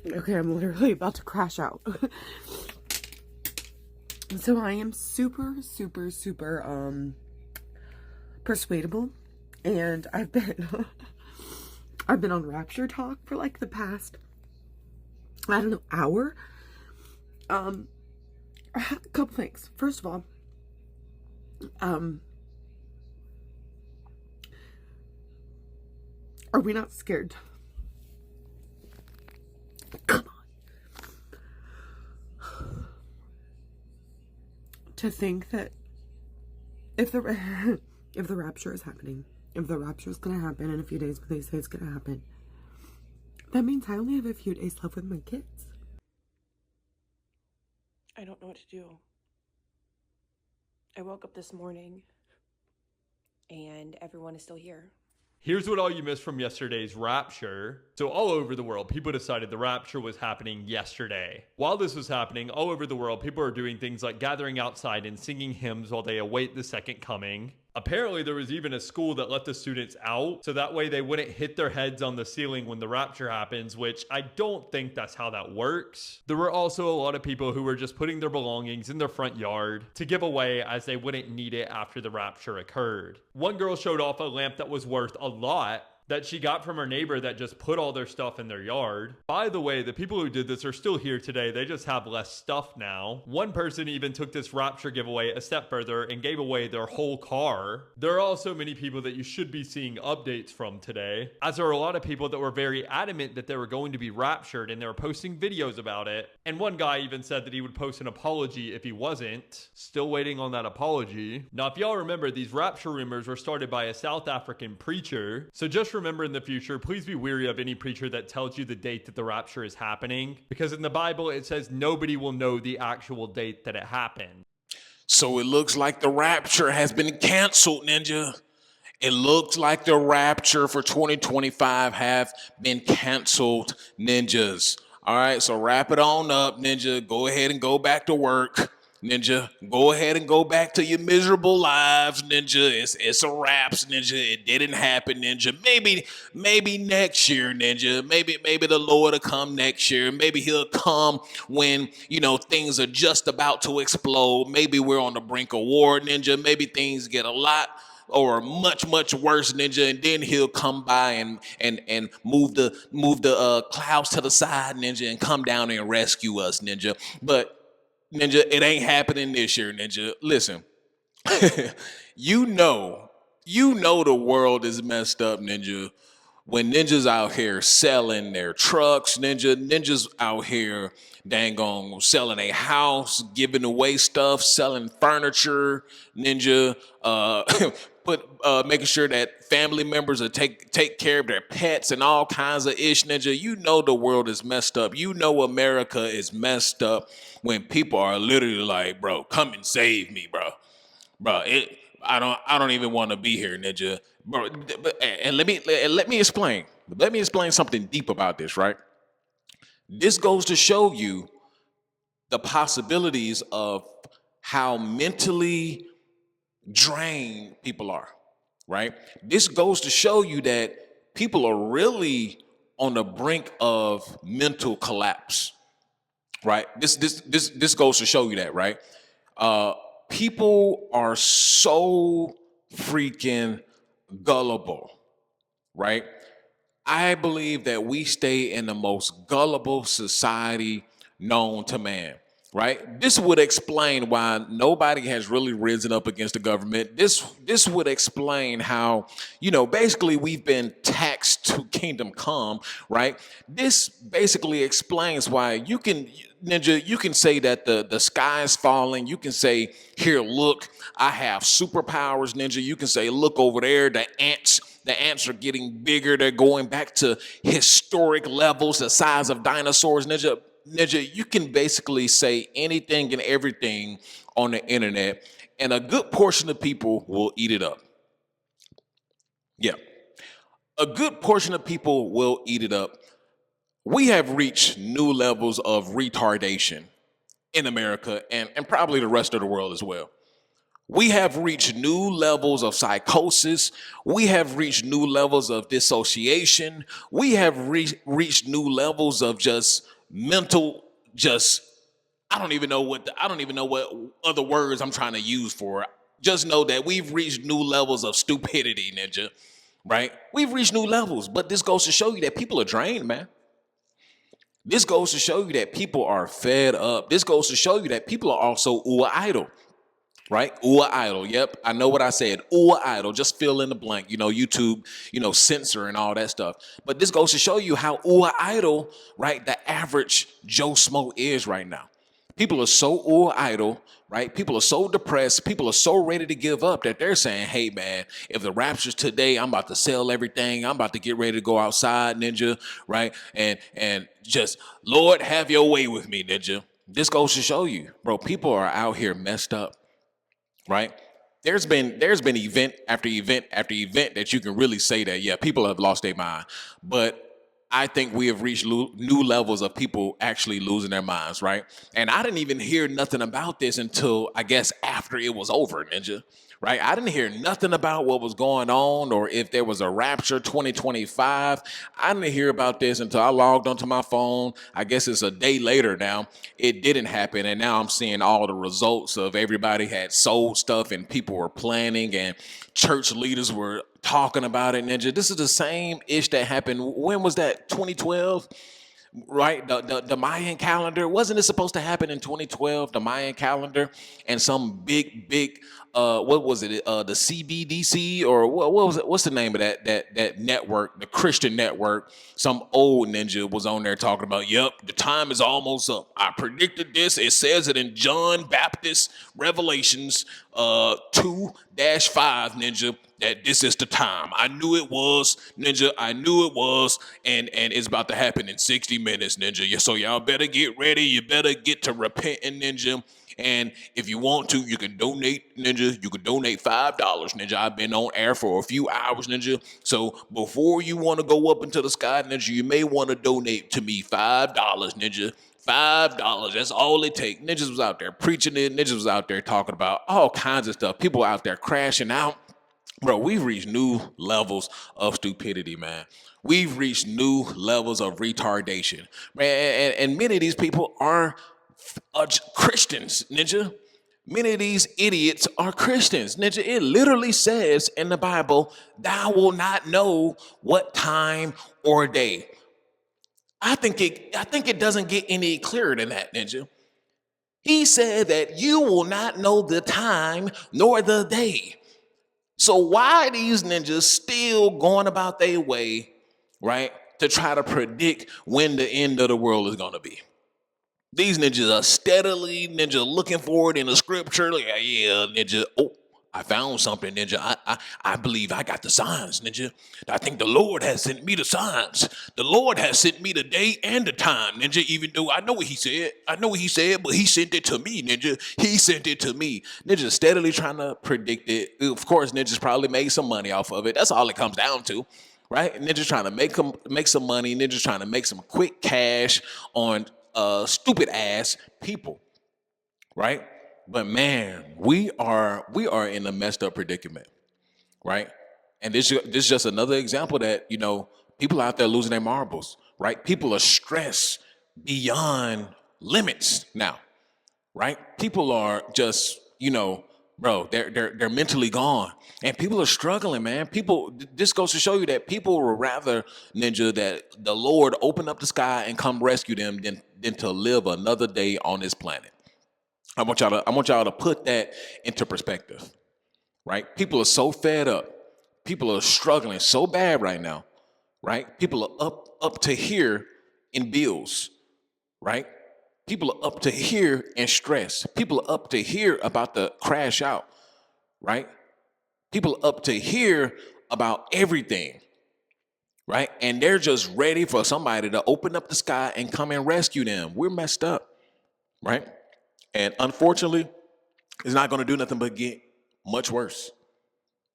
Okay, I'm literally about to crash out. So I am super persuadable, and I've been I've been on Rapture Talk for like the past, I don't know, hour. A couple things. First of all, are we not scared? Come on. To think that if the rapture is happening, if the rapture is gonna happen in a few days, but they say it's gonna happen, that means I only have a few days left with my kids. I don't know what to do. I woke up this morning and everyone is still here. Here's what all you missed from yesterday's rapture. So all over the world, people decided the rapture was happening yesterday. While this was happening, all over the world, people are doing things like gathering outside and singing hymns while they await the second coming. Apparently, there was even a school that let the students out so that way they wouldn't hit their heads on the ceiling when the rapture happens, which I don't think that's how that works. There were also a lot of people who were just putting their belongings in their front yard to give away as they wouldn't need it after the rapture occurred. One girl showed off a lamp that was worth a lot that she got from her neighbor that just put all their stuff in their yard. By the way, the people who did this are still here today. They just have less stuff now. One person even took this rapture giveaway a step further and gave away their whole car. There are also many people that you should be seeing updates from today, as there are a lot of people that were very adamant that they were going to be raptured and they were posting videos about it. And one guy even said that he would post an apology if he wasn't. Still waiting on that apology. Now, if y'all remember, these rapture rumors were started by a South African preacher. So just remember in the future, please be wary of any preacher that tells you the date that the rapture is happening, because in the Bible it says nobody will know the actual date that it happened. So it looks like the rapture has been canceled, Ninja. It looks like the rapture for 2025 have been canceled, Ninjas. All right, so wrap it on up, Ninja. Go ahead and go back to work, Ninja. Go ahead and go back to your miserable lives, Ninja. It's a wraps, Ninja. It didn't happen, Ninja. Maybe next year, Ninja. Maybe the Lord will come next year. Maybe he'll come when, things are just about to explode. Maybe we're on the brink of war, Ninja. Maybe things get a lot or much worse, Ninja, and then he'll come by and move the clouds to the side, Ninja, and come down and rescue us, Ninja. But Ninja, it ain't happening this year, Ninja. Listen, you know the world is messed up, Ninja, when Ninjas out here selling their trucks, Ninjas out here dang on selling a house, giving away stuff, selling furniture, Ninja, making sure that family members are take care of their pets and all kinds of ish, Ninja. You know the world is messed up. You know America is messed up when people are literally like, bro, come and save me, bro. I don't even want to be here, Ninja. Bro, and let me explain. Let me explain something deep about this, right? This goes to show you the possibilities of how mentally drained people are, right? This goes to show you that people are really on the brink of mental collapse, right? This goes to show you that, right? People are so freaking gullible, right? I believe that we stay in the most gullible society known to man, right? This would explain why nobody has really risen up against the government. This would explain how, basically we've been taxed to kingdom come, right? This basically explains why you can say that the sky is falling. You can say, here, look, I have superpowers, Ninja. You can say, look over there, the ants are getting bigger. They're going back to historic levels, the size of dinosaurs, Ninja. You can basically say anything and everything on the internet, and a good portion of people will eat it up. Yeah. A good portion of people will eat it up. We have reached new levels of retardation in America and probably the rest of the world as well. We have reached new levels of psychosis. We have reached new levels of dissociation. We have reached new levels of just mental, just I don't even know what other words I'm trying to use for it. Just know that we've reached new levels of stupidity, Ninja. Right? We've reached new levels, but this goes to show you that people are drained, man. This goes to show you that people are fed up. This goes to show you that people are also idle. Right? Idle. Yep. I know what I said. Idle. Just fill in the blank. YouTube, censor and all that stuff. But this goes to show you how idle, right, the average Joe Smo is right now. People are so idle, right? People are so depressed. People are so ready to give up that they're saying, hey, man, if the rapture's today, I'm about to sell everything. I'm about to get ready to go outside, Ninja, right? And just, Lord, have your way with me, Ninja. This goes to show you, bro, people are out here messed up, right? There's been event after event after event that you can really say that, yeah, people have lost their mind. But I think we have reached new levels of people actually losing their minds, right? And I didn't even hear nothing about this until, I guess, after it was over, Ninja, right? I didn't hear nothing about what was going on or if there was a Rapture 2025. I didn't hear about this until I logged onto my phone. I guess it's a day later now. It didn't happen, and now I'm seeing all the results of everybody had sold stuff and people were planning and church leaders were talking about it, Ninja. This is the same ish that happened. When was that? 2012, right? The Mayan calendar. Wasn't it supposed to happen in 2012? The Mayan calendar and some big what was it? The CBDC or what was it? What's the name of that network? The Christian network. Some old ninja was on there talking about, yep, the time is almost up. I predicted this. It says it in John Baptist Revelations 2-5, Ninja, that this is the time. I knew it was, Ninja. I knew it was, and it's about to happen in 60 minutes, Ninja. So y'all better get ready. You better get to repenting, Ninja. And if you want to, you can donate, Ninja. You can donate $5, Ninja. I've been on air for a few hours, Ninja. So before you want to go up into the sky, Ninja, you may want to donate to me $5, Ninja. $5. That's all it takes. Ninjas was out there preaching it. Ninjas was out there talking about all kinds of stuff. People out there crashing out. Bro, we've reached new levels of stupidity, man. We've reached new levels of retardation, man. And many of these people are Christians, Ninja. Many of these idiots are Christians, Ninja. It literally says in the Bible, thou will not know what time or day. I think it doesn't get any clearer than that, Ninja. He said that you will not know the time nor the day. So why are these ninjas still going about their way, right, to try to predict when the end of the world is going to be? These ninjas are steadily, Ninja, looking for it in the scripture. Like, yeah, Ninja, oh, I found something, Ninja. I believe I got the signs, Ninja. I think the Lord has sent me the signs. The Lord has sent me the day and the time, Ninja, even though I know what he said. I know what he said, but he sent it to me, Ninja. He sent it to me. Ninja steadily trying to predict it. Of course, Ninja's probably made some money off of it. That's all it comes down to, right? Ninja's trying to make some money. Ninja's trying to make some quick cash on stupid ass people, right? But man, we are in a messed up predicament, right? And this is just another example that, people out there losing their marbles, right? People are stressed beyond limits now, right? People are just, bro, they're mentally gone, and people are struggling, man. This goes to show you that people would rather, Ninja, that the Lord open up the sky and come rescue them than to live another day on this planet. I want y'all to put that into perspective, right? People are so fed up. People are struggling so bad right now, right? People are up to here in bills, right? People are up to here in stress. People are up to here about to crash out, right? People are up to here about everything, right? And they're just ready for somebody to open up the sky and come and rescue them. We're messed up, right? And unfortunately, it's not going to do nothing but get much worse.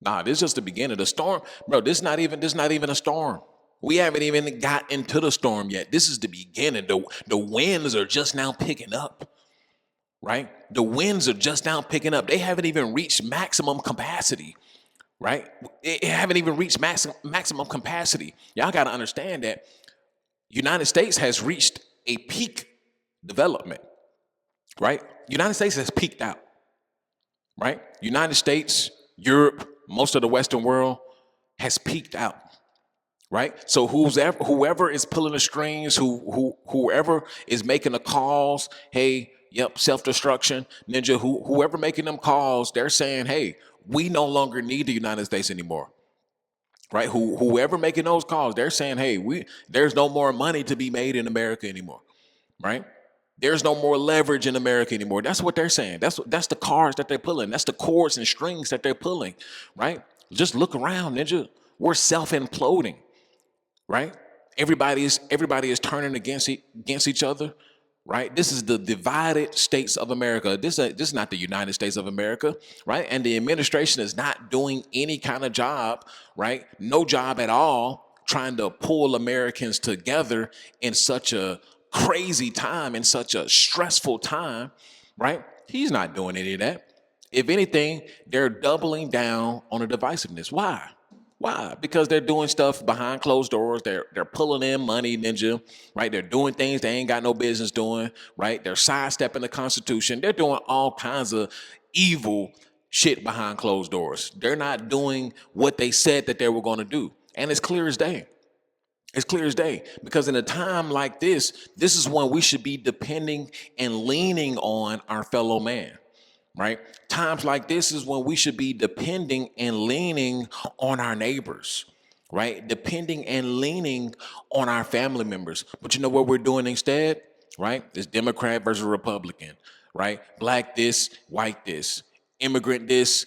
Nah, this is just the beginning. The storm, bro, this is not even a storm. We haven't even got into the storm yet. This is the beginning. The winds are just now picking up, right? The winds are just now picking up. They haven't even reached maximum capacity, right? It haven't even reached maximum capacity. Y'all got to understand that United States has reached a peak development, right? United States has peaked out, right? United States, Europe, most of the Western world has peaked out, right? So whoever is pulling the strings, whoever is making the calls, hey, yep, self-destruction, ninja, whoever making them calls, they're saying, hey, we no longer need the United States anymore. Right? Whoever making those calls, they're saying, hey, there's no more money to be made in America anymore. Right? There's no more leverage in America anymore. That's what they're saying. That's the cards that they're pulling. That's the cords and strings that they're pulling. Right? Just look around, ninja. We're self-imploding. Right? Everybody is turning against each other. Right? This is the divided states of America. This is not the United States of America, right? And the administration is not doing any kind of job, right? No job at all, trying to pull Americans together in such a crazy time, in such a stressful time, right? He's not doing any of that. If anything, they're doubling down on the divisiveness. Why? Why? Because they're doing stuff behind closed doors. They're pulling in money, ninja, right? They're doing things they ain't got no business doing, right? They're sidestepping the Constitution. They're doing all kinds of evil shit behind closed doors. They're not doing what they said that they were going to do. And it's clear as day. It's clear as day. Because in a time like this is when we should be depending and leaning on our fellow man. Right? Times like this is when we should be depending and leaning on our neighbors, right? Depending and leaning on our family members. But you know what we're doing instead, right? It's Democrat versus Republican, right? Black this, white this, immigrant this,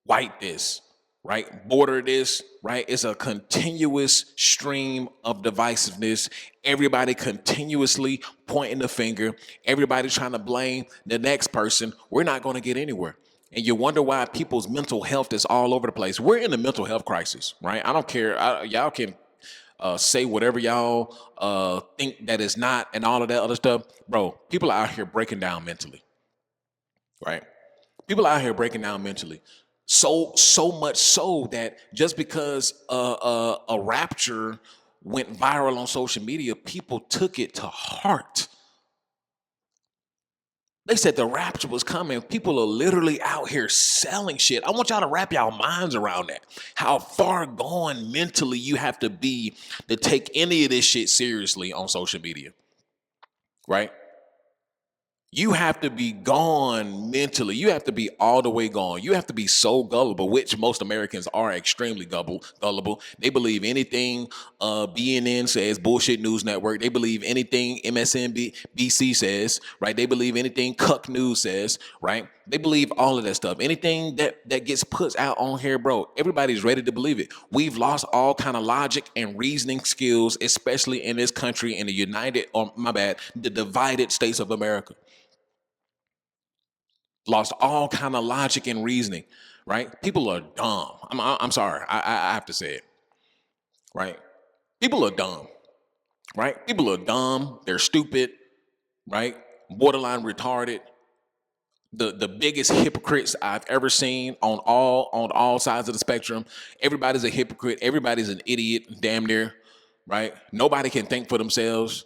white this, right? Border this, right? It's a continuous stream of divisiveness. Everybody continuously pointing the finger. Everybody trying to blame the next person. We're not going to get anywhere. And you wonder why people's mental health is all over the place. We're in a mental health crisis, right? I don't care. Y'all can say whatever y'all think that is not and all of that other stuff. Bro, people are out here breaking down mentally, right? People out here breaking down mentally. So much so that just because a rapture went viral on social media, people took it to heart. They said the rapture was coming. People are literally out here selling shit. I want y'all to wrap y'all minds around that. How far gone mentally you have to be to take any of this shit seriously on social media, right? You have to be gone mentally. You have to be all the way gone. You have to be so gullible, which most Americans are extremely gullible. They believe anything BNN says, bullshit news network. They believe anything MSNBC says, right? They believe anything Cuck News says, right? They believe all of that stuff. Anything that gets put out on here, bro, everybody's ready to believe it. We've lost all kind of logic and reasoning skills, especially in this country, in the divided states of America. Lost all kind of logic and reasoning, right? People are dumb. I'm sorry. I have to say it, right? People are dumb, right? People are dumb. They're stupid, right? Borderline retarded. The biggest hypocrites I've ever seen on all sides of the spectrum. Everybody's a hypocrite. Everybody's an idiot, damn near, right? Nobody can think for themselves,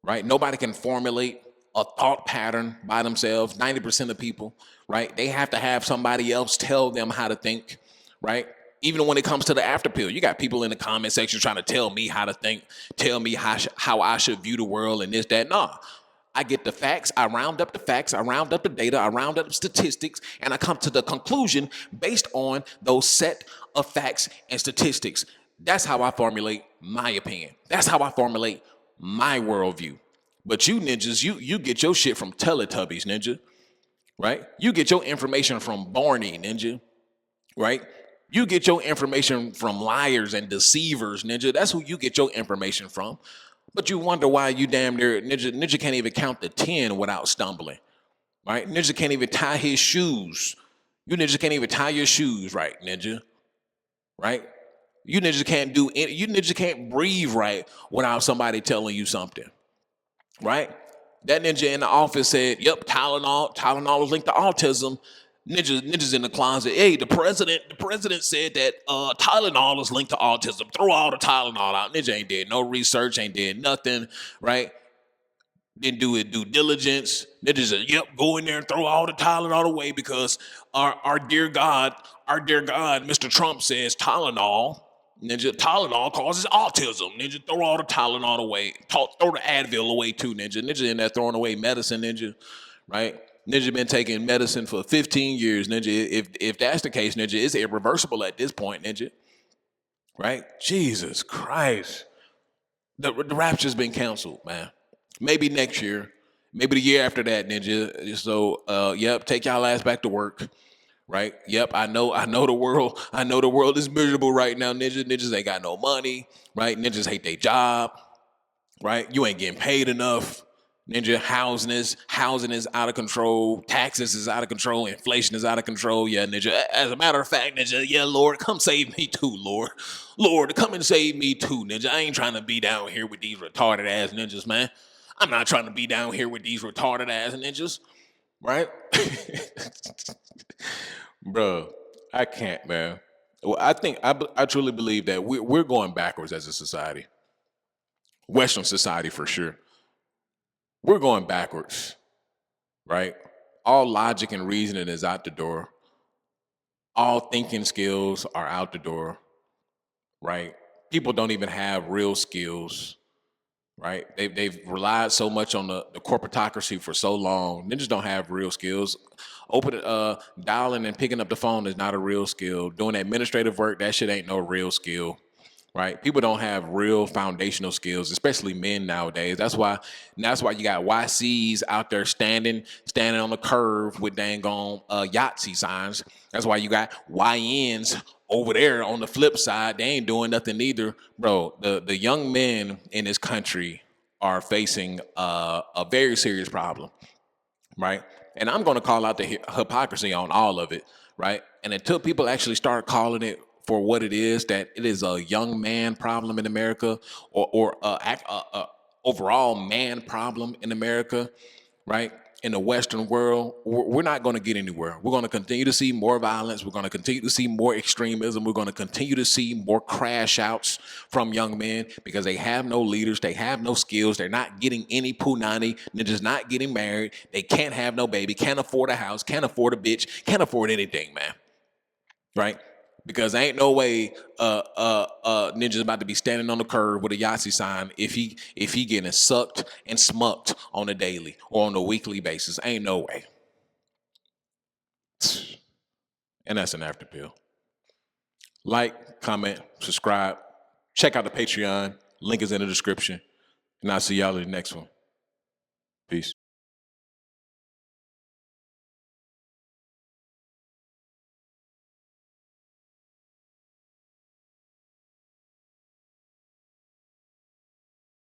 right? Nobody can formulate a thought pattern by themselves. 90% of people, right? They have to have somebody else tell them how to think, right? Even when it comes to the after pill, you got people in the comment section trying to tell me how to think, tell me how I should view the world and this, that. Nah, I get the facts, I round up the facts, I round up the data, I round up statistics, and I come to the conclusion based on those set of facts and statistics. That's how I formulate my opinion. That's how I formulate my worldview. But you ninjas, you get your shit from Teletubbies, ninja, right? You get your information from Barney, ninja, right? You get your information from liars and deceivers, ninja. That's who you get your information from. But you wonder why you damn near, ninja can't even count to 10 without stumbling, right? Ninja can't even tie his shoes. You ninja can't even tie your shoes right, ninja, right? You ninjas can't breathe right without somebody telling you something. Right? That ninja in the office said, yep, Tylenol is linked to autism. Ninjas in the closet. Hey, the president said that Tylenol is linked to autism. Throw all the Tylenol out. Ninja ain't did no research, ain't did nothing, right? didn't do it due diligence. Ninja said, yep, go in there and throw all the Tylenol away because our dear God, Mr. Trump says Tylenol. Ninja, Tylenol causes autism. Ninja, throw all the Tylenol away. Throw the Advil away too, Ninja. Ninja in there throwing away medicine, Ninja, right? Ninja been taking medicine for 15 years, Ninja. If that's the case, Ninja, it's irreversible at this point, Ninja, right? Jesus Christ. The rapture's been canceled, man. Maybe next year, maybe the year after that, Ninja. So, yep, take y'all ass back to work, right? Yep, I know the world is miserable right now, Ninja. Ninjas ain't got no money, right? Ninjas hate their job, right? You ain't getting paid enough. Ninja, housing is out of control. Taxes is out of control. Inflation is out of control. Yeah, Ninja. As a matter of fact, Ninja, yeah, Lord, come save me too, Lord. Lord, come and save me too, Ninja. I ain't trying to be down here with these retarded ass ninjas, man. I'm not trying to be down here with these retarded ass ninjas, right? Bro, I can't, man. Well, I truly believe that we're going backwards as a society. Western society for sure. We're going backwards, right? All logic and reasoning is out the door. All thinking skills are out the door, right? People don't even have real skills, right? They've relied so much on the corporatocracy for so long. Ninjas don't have real skills. Dialing and picking up the phone is not a real skill. Doing administrative work, that shit ain't no real skill. Right? People don't have real foundational skills, especially men nowadays. That's why you got YCs out there standing on the curve with dang on Yahtzee signs. That's why you got YNs over there on the flip side. They ain't doing nothing either. Bro, the young men in this country are facing a very serious problem, right? And I'm going to call out the hypocrisy on all of it, right? And until people actually start calling it for what it is, that it is a young man problem in America, or overall man problem in America, right? In the Western world, we're not going to get anywhere. We're going to continue to see more violence. We're going to continue to see more extremism. We're going to continue to see more crash outs from young men because they have no leaders. They have no skills. They're not getting any punani. They're just not getting married. They can't have no baby, can't afford a house, can't afford a bitch, can't afford anything, man. Right? Because ain't no way Ninja's about to be standing on the curb with a Yahtzee sign if he getting sucked and smucked on a daily or on a weekly basis. Ain't no way. And that's an after pill. Like, comment, subscribe, check out the Patreon. Link is in the description. And I'll see y'all in the next one.